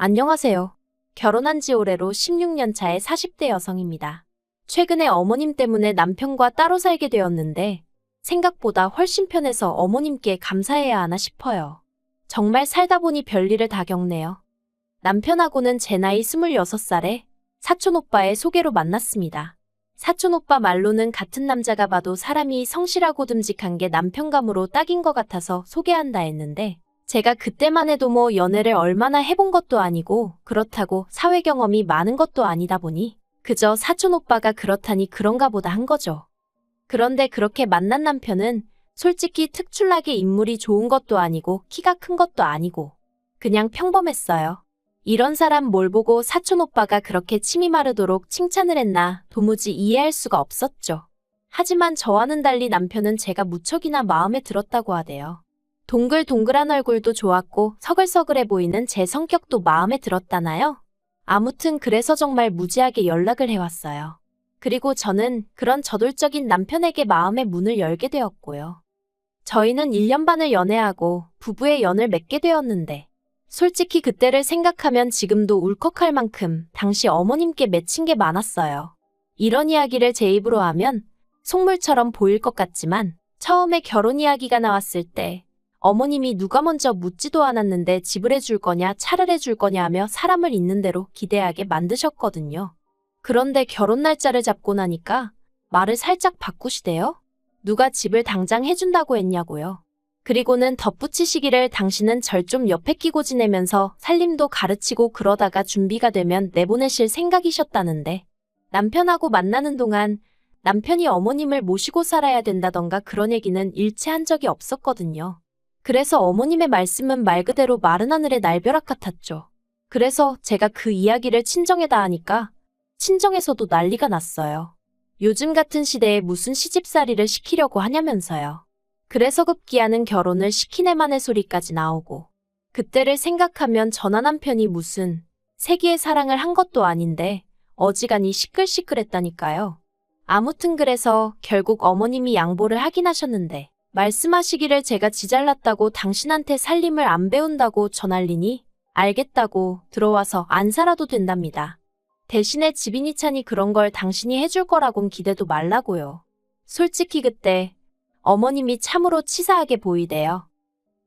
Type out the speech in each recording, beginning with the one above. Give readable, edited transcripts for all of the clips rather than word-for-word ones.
안녕하세요. 결혼한 지 올해로 16년 차의 40대 여성입니다. 최근에 어머님 때문에 남편과 따로 살게 되었는데 생각보다 훨씬 편해서 어머님께 감사해야 하나 싶어요. 정말 살다 보니 별일을 다 겪네요. 남편하고는 제 나이 26살에 사촌오빠의 소개로 만났습니다. 사촌오빠 말로는 같은 남자가 봐도 사람이 성실하고 듬직한 게 남편감으로 딱인 것 같아서 소개한다 했는데 제가 그때만 해도 연애를 얼마나 해본 것도 아니고 그렇다고 사회 경험이 많은 것도 아니다 보니 그저 사촌오빠가 그렇다니 그런가 보다 한 거죠. 그런데 그렇게 만난 남편은 솔직히 특출나게 인물이 좋은 것도 아니고 키가 큰 것도 아니고 그냥 평범했어요. 이런 사람 뭘 보고 사촌오빠가 그렇게 침이 마르도록 칭찬을 했나 도무지 이해할 수가 없었죠. 하지만 저와는 달리 남편은 제가 무척이나 마음에 들었다고 하대요. 동글동글한 얼굴도 좋았고 서글서글해 보이는 제 성격도 마음에 들었다나요? 아무튼 그래서 정말 무지하게 연락을 해왔어요. 그리고 저는 그런 저돌적인 남편에게 마음의 문을 열게 되었고요. 저희는 1년 반을 연애하고 부부의 연을 맺게 되었는데 솔직히 그때를 생각하면 지금도 울컥할 만큼 당시 어머님께 맺힌 게 많았어요. 이런 이야기를 제 입으로 하면 속물처럼 보일 것 같지만 처음에 결혼 이야기가 나왔을 때 어머님이 누가 먼저 묻지도 않았는데 집을 해줄 거냐 차를 해줄 거냐 하며 사람을 있는 대로 기대하게 만드셨거든요. 그런데 결혼 날짜를 잡고 나니까 말을 살짝 바꾸시대요. 누가 집을 당장 해준다고 했냐고요. 그리고는 덧붙이시기를 당신은 절 좀 옆에 끼고 지내면서 살림도 가르치고 그러다가 준비가 되면 내보내실 생각이셨다는데 남편하고 만나는 동안 남편이 어머님을 모시고 살아야 된다던가 그런 얘기는 일체 한 적이 없었거든요. 그래서 어머님의 말씀은 말 그대로 마른 하늘의 날벼락 같았죠. 그래서 제가 그 이야기를 친정에다 하니까 친정에서도 난리가 났어요. 요즘 같은 시대에 무슨 시집살이를 시키려고 하냐면서요. 그래서 급기야는 결혼을 시키네만의 소리까지 나오고 그때를 생각하면 저나 남편이 무슨 세기의 사랑을 한 것도 아닌데 어지간히 시끌시끌했다니까요. 아무튼 그래서 결국 어머님이 양보를 하긴 하셨는데 말씀하시기를 제가 지 잘났다고 당신한테 살림을 안 배운다고 전할리니 알겠다고 들어와서 안 살아도 된답니다. 대신에 집이니 차니 그런 걸 당신이 해줄 거라곤 기대도 말라고요. 솔직히 그때 어머님이 참으로 치사하게 보이대요.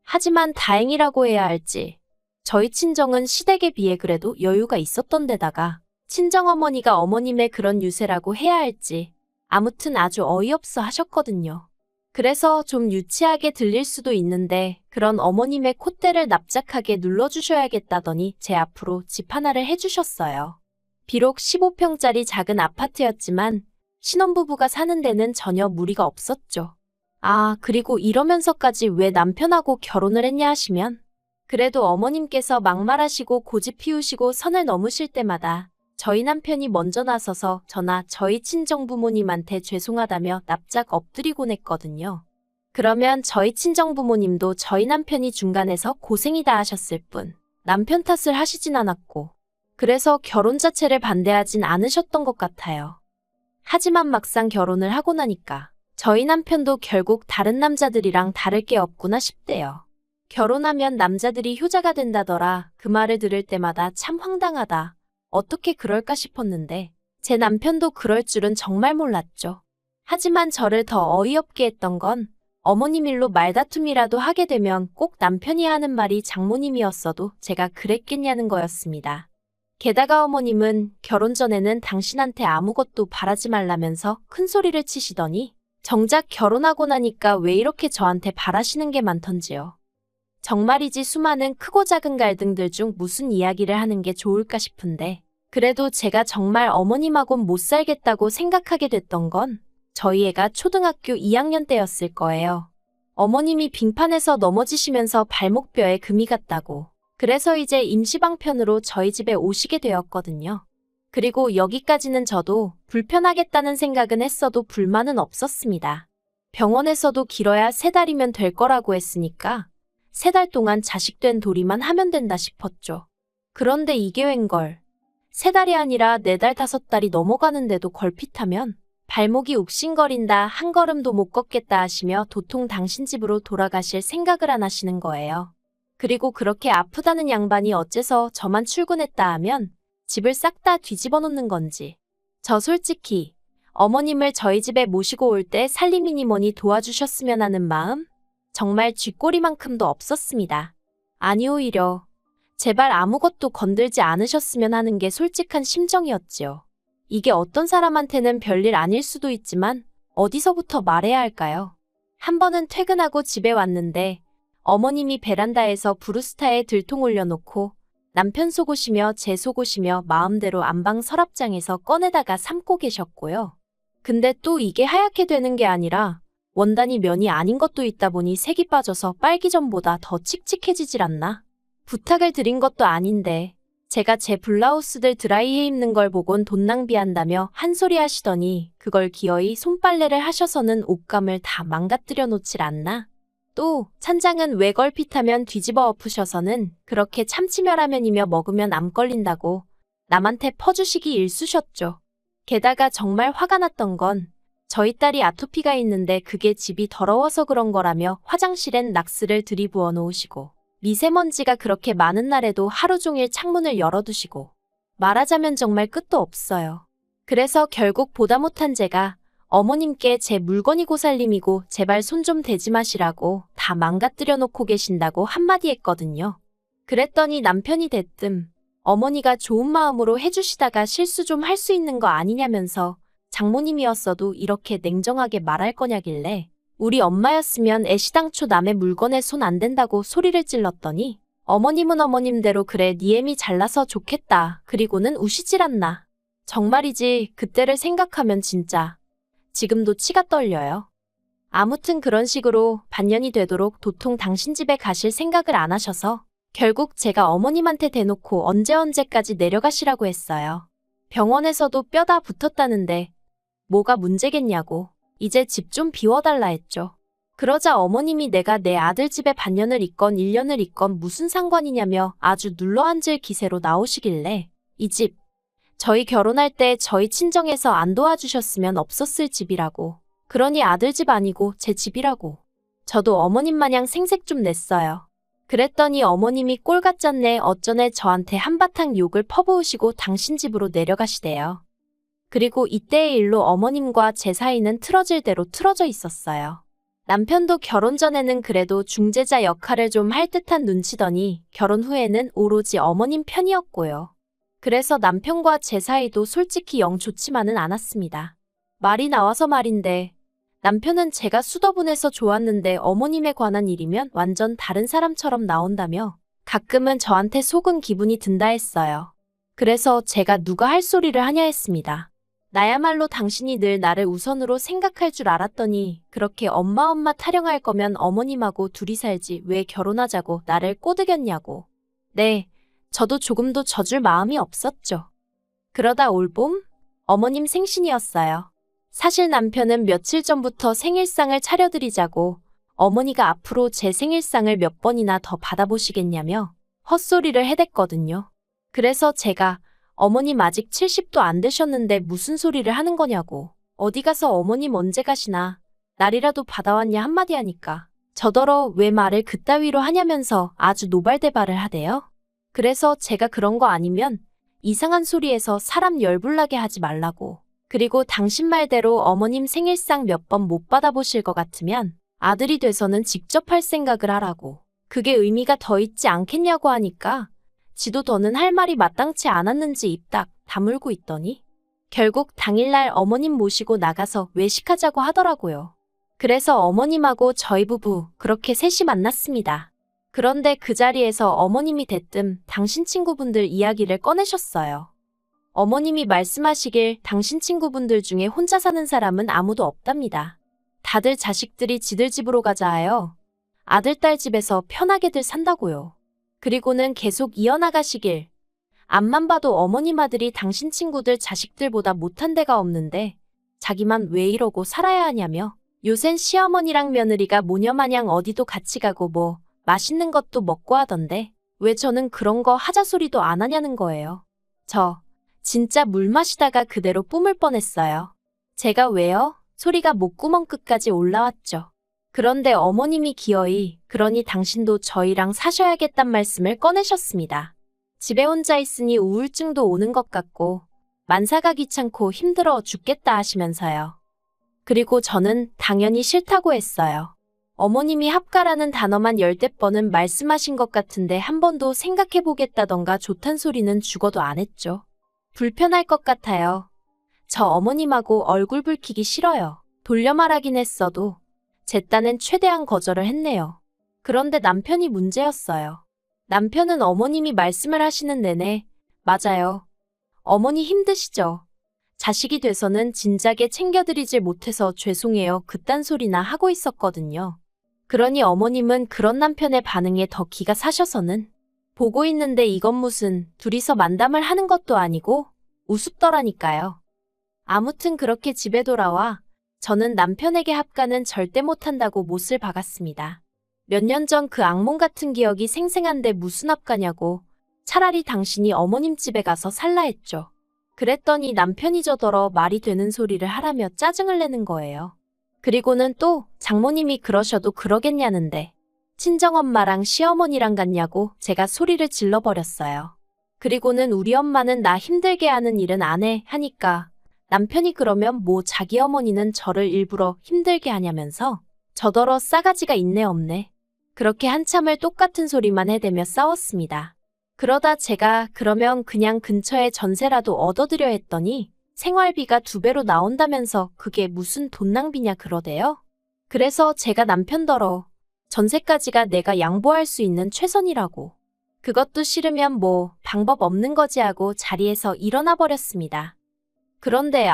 하지만 다행이라고 해야 할지 저희 친정은 시댁에 비해 그래도 여유가 있었던 데다가 친정어머니가 어머님의 그런 유세라고 해야 할지 아무튼 아주 어이없어 하셨거든요. 그래서 좀 유치하게 들릴 수도 있는데 그런 어머님의 콧대를 납작하게 눌러주셔야겠다더니 제 앞으로 집 하나를 해주셨어요. 비록 15평짜리 작은 아파트였지만 신혼부부가 사는 데는 전혀 무리가 없었죠. 아, 그리고 이러면서까지 왜 남편하고 결혼을 했냐 하시면 그래도 어머님께서 막말하시고 고집 피우시고 선을 넘으실 때마다 저희 남편이 먼저 나서서 저나 저희 친정부모님한테 죄송하다며 납작 엎드리곤 했거든요. 그러면 저희 친정부모님도 저희 남편이 중간에서 고생이다 하셨을 뿐 남편 탓을 하시진 않았고 그래서 결혼 자체를 반대하진 않으셨던 것 같아요. 하지만 막상 결혼을 하고 나니까 저희 남편도 결국 다른 남자들이랑 다를 게 없구나 싶대요. 결혼하면 남자들이 효자가 된다더라. 그 말을 들을 때마다 참 황당하다. 어떻게 그럴까 싶었는데 제 남편도 그럴 줄은 정말 몰랐죠. 하지만 저를 더 어이없게 했던 건 어머님 일로 말다툼이라도 하게 되면 꼭 남편이 하는 말이 장모님이었어도 제가 그랬겠냐는 거였습니다. 게다가 어머님은 결혼 전에는 당신한테 아무것도 바라지 말라면서 큰 소리를 치시더니 정작 결혼하고 나니까 왜 이렇게 저한테 바라시는 게 많던지요. 정말이지 수많은 크고 작은 갈등들 중 무슨 이야기를 하는 게 좋을까 싶은데 그래도 제가 정말 어머님하곤 못 살겠다고 생각하게 됐던 건 저희 애가 초등학교 2학년 때였을 거예요. 어머님이 빙판에서 넘어지시면서 발목뼈에 금이 갔다고 그래서 이제 임시방편으로 저희 집에 오시게 되었거든요. 그리고 여기까지는 저도 불편하겠다는 생각은 했어도 불만은 없었습니다. 병원에서도 길어야 3달이면 될 거라고 했으니까 3달 동안 자식된 도리만 하면 된다 싶었죠. 그런데 이게 웬걸. 3달이 아니라 4달 5달이 넘어가는데도 걸핏하면 발목이 욱신거린다 한 걸음도 못 걷겠다 하시며 도통 당신 집으로 돌아가실 생각을 안 하시는 거예요. 그리고 그렇게 아프다는 양반이 어째서 저만 출근했다 하면 집을 싹 다 뒤집어 놓는 건지. 저 솔직히 어머님을 저희 집에 모시고 올 때 살림이니 뭐니 도와주셨으면 하는 마음 정말 쥐꼬리만큼도 없었습니다. 아니 오히려 제발 아무것도 건들지 않으셨으면 하는 게 솔직한 심정이었지요. 이게 어떤 사람한테는 별일 아닐 수도 있지만 어디서부터 말해야 할까요? 한 번은 퇴근하고 집에 왔는데 어머님이 베란다에서 브루스타에 들통 올려놓고 남편 속옷이며 제 속옷이며 마음대로 안방 서랍장에서 꺼내다가 삶고 계셨고요. 근데 또 이게 하얗게 되는 게 아니라 원단이 면이 아닌 것도 있다 보니 색이 빠져서 빨기 전보다 더 칙칙해지질 않나? 부탁을 드린 것도 아닌데 제가 제 블라우스들 드라이해 입는 걸 보곤 돈 낭비한다며 한 소리 하시더니 그걸 기어이 손빨래를 하셔서는 옷감을 다 망가뜨려 놓질 않나? 또 찬장은 왜 걸핏하면 뒤집어 엎으셔서는 그렇게 참치멸라면이며 먹으면 암 걸린다고 남한테 퍼주시기 일쑤셨죠. 게다가 정말 화가 났던 건 저희 딸이 아토피가 있는데 그게 집이 더러워서 그런 거라며 화장실엔 락스를 들이부어 놓으시고 미세먼지가 그렇게 많은 날에도 하루 종일 창문을 열어두시고 말하자면 정말 끝도 없어요. 그래서 결국 보다 못한 제가 어머님께 제 물건이고 살림이고 제발 손 좀 대지 마시라고 다 망가뜨려 놓고 계신다고 한마디 했거든요. 그랬더니 남편이 대뜸 어머니가 좋은 마음으로 해주시다가 실수 좀 할 수 있는 거 아니냐면서 장모님이었어도 이렇게 냉정하게 말할 거냐길래 우리 엄마였으면 애시당초 남의 물건에 손 안 댄다고 소리를 찔렀더니 어머님은 어머님대로 그래 니 애미 잘나서 좋겠다 그리고는 우시질 않나. 정말이지 그때를 생각하면 진짜 지금도 치가 떨려요. 아무튼 그런 식으로 반년이 되도록 도통 당신 집에 가실 생각을 안 하셔서 결국 제가 어머님한테 대놓고 언제까지 내려가시라고 했어요. 병원에서도 뼈다 붙었다는데 뭐가 문제겠냐고 이제 집 좀 비워달라 했죠. 그러자 어머님이 내가 내 아들 집에 반년을 있건 1년을 있건 무슨 상관이냐며 아주 눌러앉을 기세로 나오시길래 이 집 저희 결혼할 때 저희 친정에서 안 도와주셨으면 없었을 집이라고. 그러니 아들 집 아니고 제 집이라고. 저도 어머님 마냥 생색 좀 냈어요. 그랬더니 어머님이 꼴 같잖네 어쩌네 저한테 한바탕 욕을 퍼부으시고 당신 집으로 내려가시대요. 그리고 이때의 일로 어머님과 제 사이는 틀어질 대로 틀어져 있었어요. 남편도 결혼 전에는 그래도 중재자 역할을 좀 할 듯한 눈치더니 결혼 후에는 오로지 어머님 편이었고요. 그래서 남편과 제 사이도 솔직히 영 좋지만은 않았습니다. 말이 나와서 말인데 남편은 제가 수더분해서 좋았는데 어머님에 관한 일이면 완전 다른 사람처럼 나온다며 가끔은 저한테 속은 기분이 든다 했어요. 그래서 제가 누가 할 소리를 하냐 했습니다. 나야말로 당신이 늘 나를 우선으로 생각할 줄 알았더니 그렇게 엄마 타령할 거면 어머님하고 둘이 살지 왜 결혼하자고 나를 꼬드겼냐고. 네, 저도 조금도 져줄 마음이 없었죠. 그러다 올봄 어머님 생신이었어요. 사실 남편은 며칠 전부터 생일상을 차려드리자고 어머니가 앞으로 제 생일상을 몇 번이나 더 받아보시겠냐며 헛소리를 해댔거든요. 그래서 제가 어머님 아직 70도 안 되셨는데 무슨 소리를 하는 거냐고 어디 가서 어머님 언제 가시나 날이라도 받아왔냐 한마디 하니까 저더러 왜 말을 그따위로 하냐면서 아주 노발대발을 하대요. 그래서 제가 그런 거 아니면 이상한 소리에서 사람 열불나게 하지 말라고. 그리고 당신 말대로 어머님 생일상 몇 번 못 받아보실 것 같으면 아들이 돼서는 직접 할 생각을 하라고. 그게 의미가 더 있지 않겠냐고 하니까 지도 더는 할 말이 마땅치 않았는지 입 딱 다물고 있더니 결국 당일날 어머님 모시고 나가서 외식하자고 하더라고요. 그래서 어머님하고 저희 부부 그렇게 셋이 만났습니다. 그런데 그 자리에서 어머님이 대뜸 당신 친구분들 이야기를 꺼내셨어요. 어머님이 말씀하시길 당신 친구분들 중에 혼자 사는 사람은 아무도 없답니다. 다들 자식들이 지들 집으로 가자 하여 아들, 딸 집에서 편하게들 산다고요. 그리고는 계속 이어나가시길 앞만 봐도 어머님 아들이 당신 친구들 자식들보다 못한 데가 없는데 자기만 왜 이러고 살아야 하냐며 요샌 시어머니랑 며느리가 모녀마냥 어디도 같이 가고 뭐 맛있는 것도 먹고 하던데 왜 저는 그런 거 하자 소리도 안 하냐는 거예요. 저 진짜 물 마시다가 그대로 뿜을 뻔했어요. 제가 왜요? 소리가 목구멍 끝까지 올라왔죠. 그런데 어머님이 기어이 그러니 당신도 저희랑 사셔야겠단 말씀을 꺼내셨습니다. 집에 혼자 있으니 우울증도 오는 것 같고 만사가 귀찮고 힘들어 죽겠다 하시면서요. 그리고 저는 당연히 싫다고 했어요. 어머님이 합가라는 단어만 열댓 번은 말씀하신 것 같은데 한 번도 생각해보겠다던가 좋단 소리는 죽어도 안 했죠. 불편할 것 같아요. 저 어머님하고 얼굴 붉히기 싫어요. 돌려 말하긴 했어도 제 딴엔 최대한 거절을 했네요. 그런데 남편이 문제였어요. 남편은 어머님이 말씀을 하시는 내내 맞아요. 어머니 힘드시죠? 자식이 돼서는 진작에 챙겨드리질 못해서 죄송해요. 그딴 소리나 하고 있었거든요. 그러니 어머님은 그런 남편의 반응에 더 기가 사셔서는 보고 있는데 이건 무슨 둘이서 만담을 하는 것도 아니고 우습더라니까요. 아무튼 그렇게 집에 돌아와 저는 남편에게 합가는 절대 못한다고 못을 박았습니다. 몇 년 전 그 악몽 같은 기억이 생생한데 무슨 합가냐고 차라리 당신이 어머님 집에 가서 살라 했죠. 그랬더니 남편이 저더러 말이 되는 소리를 하라며 짜증을 내는 거예요. 그리고는 또 장모님이 그러셔도 그러겠냐는데 친정엄마랑 시어머니랑 같냐고 제가 소리를 질러버렸어요. 그리고는 우리 엄마는 나 힘들게 하는 일은 안 해 하니까 남편이 그러면 뭐 자기 어머니는 저를 일부러 힘들게 하냐면서 저더러 싸가지가 있네 없네. 그렇게 한참을 똑같은 소리만 해대며 싸웠습니다. 그러다 제가 그러면 그냥 근처에 전세라도 얻어드려 했더니 생활비가 2배로 나온다면서 그게 무슨 돈 낭비냐 그러대요. 그래서 제가 남편더러 전세까지가 내가 양보할 수 있는 최선이라고. 그것도 싫으면 뭐 방법 없는 거지 하고 자리에서 일어나 버렸습니다. 그런데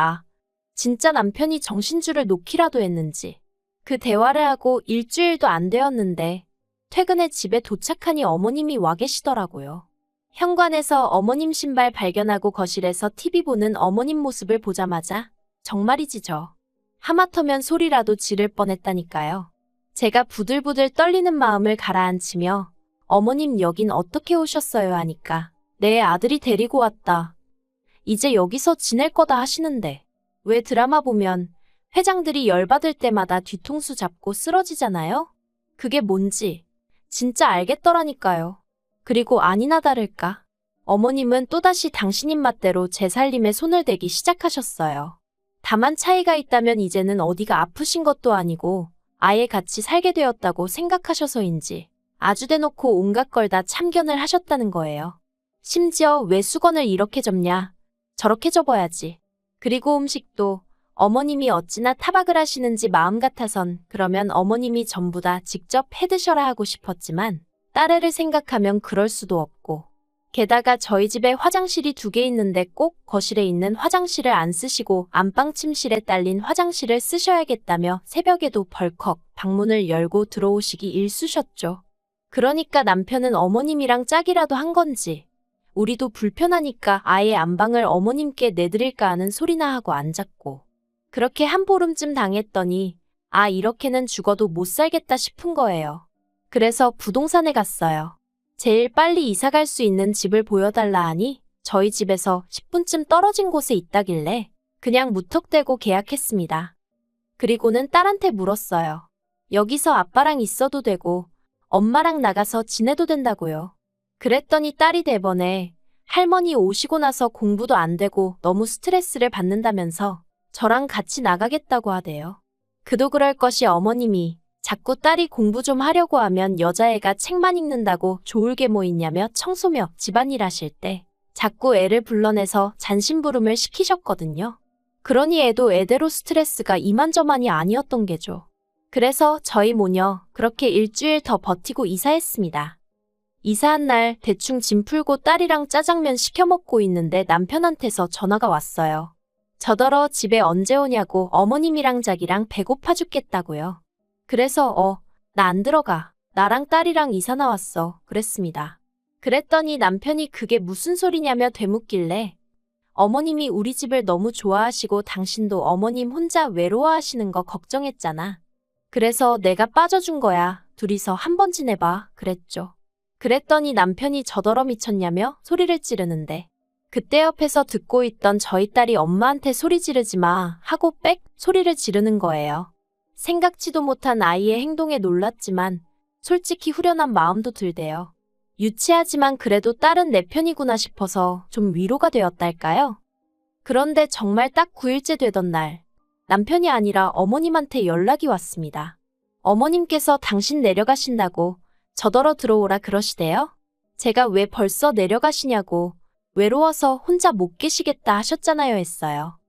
진짜 남편이 정신줄을 놓기라도 했는지 그 대화를 하고 일주일도 안 되었는데 퇴근해 집에 도착하니 어머님이 와 계시더라고요. 현관에서 어머님 신발 발견하고 거실에서 TV 보는 어머님 모습을 보자마자 정말이지 저. 하마터면 소리라도 지를 뻔했다니까요. 제가 부들부들 떨리는 마음을 가라앉히며 어머님 여긴 어떻게 오셨어요 하니까 내 아들이 데리고 왔다. 이제 여기서 지낼 거다 하시는데 왜 드라마 보면 회장들이 열받을 때마다 뒤통수 잡고 쓰러지잖아요? 그게 뭔지 진짜 알겠더라니까요. 그리고 아니나 다를까 어머님은 또다시 당신 입맛대로 제 살림에 손을 대기 시작하셨어요. 다만 차이가 있다면 이제는 어디가 아프신 것도 아니고 아예 같이 살게 되었다고 생각하셔서인지 아주 대놓고 온갖 걸 다 참견을 하셨다는 거예요. 심지어 왜 수건을 이렇게 접냐 저렇게 접어야지. 그리고 음식도 어머님이 어찌나 타박을 하시는지 마음 같아선 그러면 어머님이 전부 다 직접 해드셔라 하고 싶었지만 딸애를 생각하면 그럴 수도 없고 게다가 저희 집에 화장실이 2개 있는데 꼭 거실에 있는 화장실을 안 쓰시고 안방 침실에 딸린 화장실을 쓰셔야겠다며 새벽에도 벌컥 방문을 열고 들어오시기 일쑤셨죠. 그러니까 남편은 어머님이랑 짝이라도 한 건지 우리도 불편하니까 아예 안방을 어머님께 내드릴까 하는 소리나 하고 앉았고 그렇게 한 보름쯤 당했더니 이렇게는 죽어도 못 살겠다 싶은 거예요. 그래서 부동산에 갔어요. 제일 빨리 이사 갈 수 있는 집을 보여달라 하니 저희 집에서 10분쯤 떨어진 곳에 있다길래 그냥 무턱대고 계약했습니다. 그리고는 딸한테 물었어요. 여기서 아빠랑 있어도 되고 엄마랑 나가서 지내도 된다고요. 그랬더니 딸이 대번에 할머니 오시고 나서 공부도 안 되고 너무 스트레스를 받는다면서 저랑 같이 나가겠다고 하대요. 그도 그럴 것이 어머님이 자꾸 딸이 공부 좀 하려고 하면 여자애가 책만 읽는다고 좋을게 뭐 있냐며 청소며 집안일 하실 때 자꾸 애를 불러내서 잔심부름을 시키셨거든요. 그러니 애도 애대로 스트레스가 이만저만이 아니었던 게죠. 그래서 저희 모녀 그렇게 일주일 더 버티고 이사했습니다. 이사한 날 대충 짐 풀고 딸이랑 짜장면 시켜 먹고 있는데 남편한테서 전화가 왔어요. 저더러 집에 언제 오냐고 어머님이랑 자기랑 배고파 죽겠다고요. 그래서 나 안 들어가. 나랑 딸이랑 이사 나왔어. 그랬습니다. 그랬더니 남편이 그게 무슨 소리냐며 되묻길래 어머님이 우리 집을 너무 좋아하시고 당신도 어머님 혼자 외로워하시는 거 걱정했잖아. 그래서 내가 빠져준 거야. 둘이서 한번 지내봐. 그랬죠. 그랬더니 남편이 저더러 미쳤냐며 소리를 지르는데 그때 옆에서 듣고 있던 저희 딸이 엄마한테 소리 지르지 마 하고 빽 소리를 지르는 거예요. 생각지도 못한 아이의 행동에 놀랐지만 솔직히 후련한 마음도 들대요. 유치하지만 그래도 딸은 내 편이구나 싶어서 좀 위로가 되었달까요? 그런데 정말 딱 9일째 되던 날, 남편이 아니라 어머님한테 연락이 왔습니다. 어머님께서 당신 내려가신다고 저더러 들어오라 그러시대요. 제가 왜 벌써 내려가시냐고 외로워서 혼자 못 계시겠다 하셨잖아요 했어요.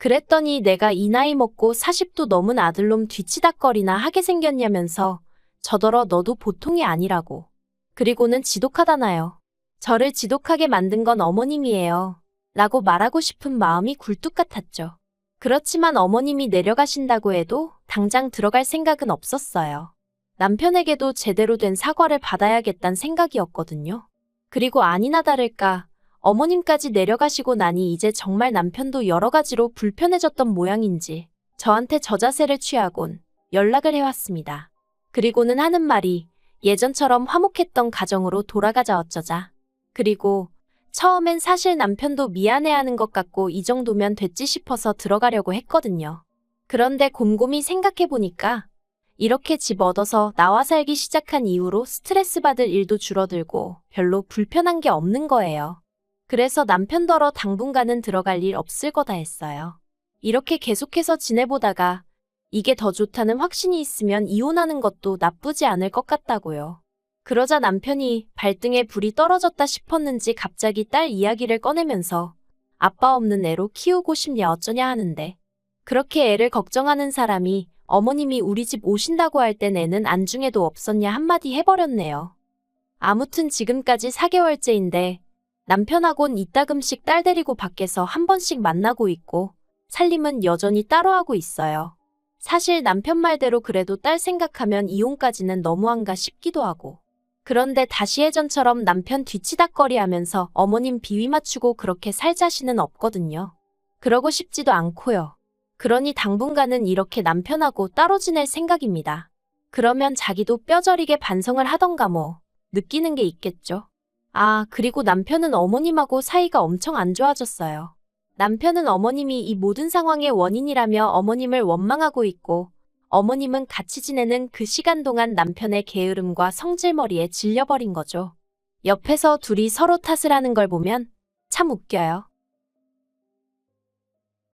그랬더니 내가 이 나이 먹고 40도 넘은 아들놈 뒤치다꺼리나 하게 생겼냐면서 저더러 너도 보통이 아니라고. 그리고는 지독하다나요. 저를 지독하게 만든 건 어머님이에요. 라고 말하고 싶은 마음이 굴뚝 같았죠. 그렇지만 어머님이 내려가신다고 해도 당장 들어갈 생각은 없었어요. 남편에게도 제대로 된 사과를 받아야겠다는 생각이었거든요. 그리고 아니나 다를까 어머님까지 내려가시고 나니 이제 정말 남편도 여러 가지로 불편해졌던 모양인지 저한테 저자세를 취하곤 연락을 해왔습니다. 그리고는 하는 말이 예전처럼 화목했던 가정으로 돌아가자 어쩌자. 그리고 처음엔 사실 남편도 미안해하는 것 같고 이 정도면 됐지 싶어서 들어가려고 했거든요. 그런데 곰곰이 생각해보니까 이렇게 집 얻어서 나와 살기 시작한 이후로 스트레스 받을 일도 줄어들고 별로 불편한 게 없는 거예요. 그래서 남편더러 당분간은 들어갈 일 없을 거다 했어요. 이렇게 계속해서 지내보다가 이게 더 좋다는 확신이 있으면 이혼하는 것도 나쁘지 않을 것 같다고요. 그러자 남편이 발등에 불이 떨어졌다 싶었는지 갑자기 딸 이야기를 꺼내면서 아빠 없는 애로 키우고 싶냐 어쩌냐 하는데 그렇게 애를 걱정하는 사람이 어머님이 우리 집 오신다고 할 땐 애는 안중에도 없었냐 한마디 해버렸네요. 아무튼 지금까지 4개월째인데 남편하곤 이따금씩 딸 데리고 밖에서 한 번씩 만나고 있고 살림은 여전히 따로 하고 있어요. 사실 남편 말대로 그래도 딸 생각하면 이혼까지는 너무한가 싶기도 하고. 그런데 다시 예전처럼 남편 뒤치다꺼리 하면서 어머님 비위 맞추고 그렇게 살 자신은 없거든요. 그러고 싶지도 않고요. 그러니 당분간은 이렇게 남편하고 따로 지낼 생각입니다. 그러면 자기도 뼈저리게 반성을 하던가 뭐 느끼는 게 있겠죠. 아, 그리고 남편은 어머님하고 사이가 엄청 안 좋아졌어요. 남편은 어머님이 이 모든 상황의 원인이라며 어머님을 원망하고 있고 어머님은 같이 지내는 그 시간 동안 남편의 게으름과 성질머리에 질려버린 거죠. 옆에서 둘이 서로 탓을 하는 걸 보면 참 웃겨요.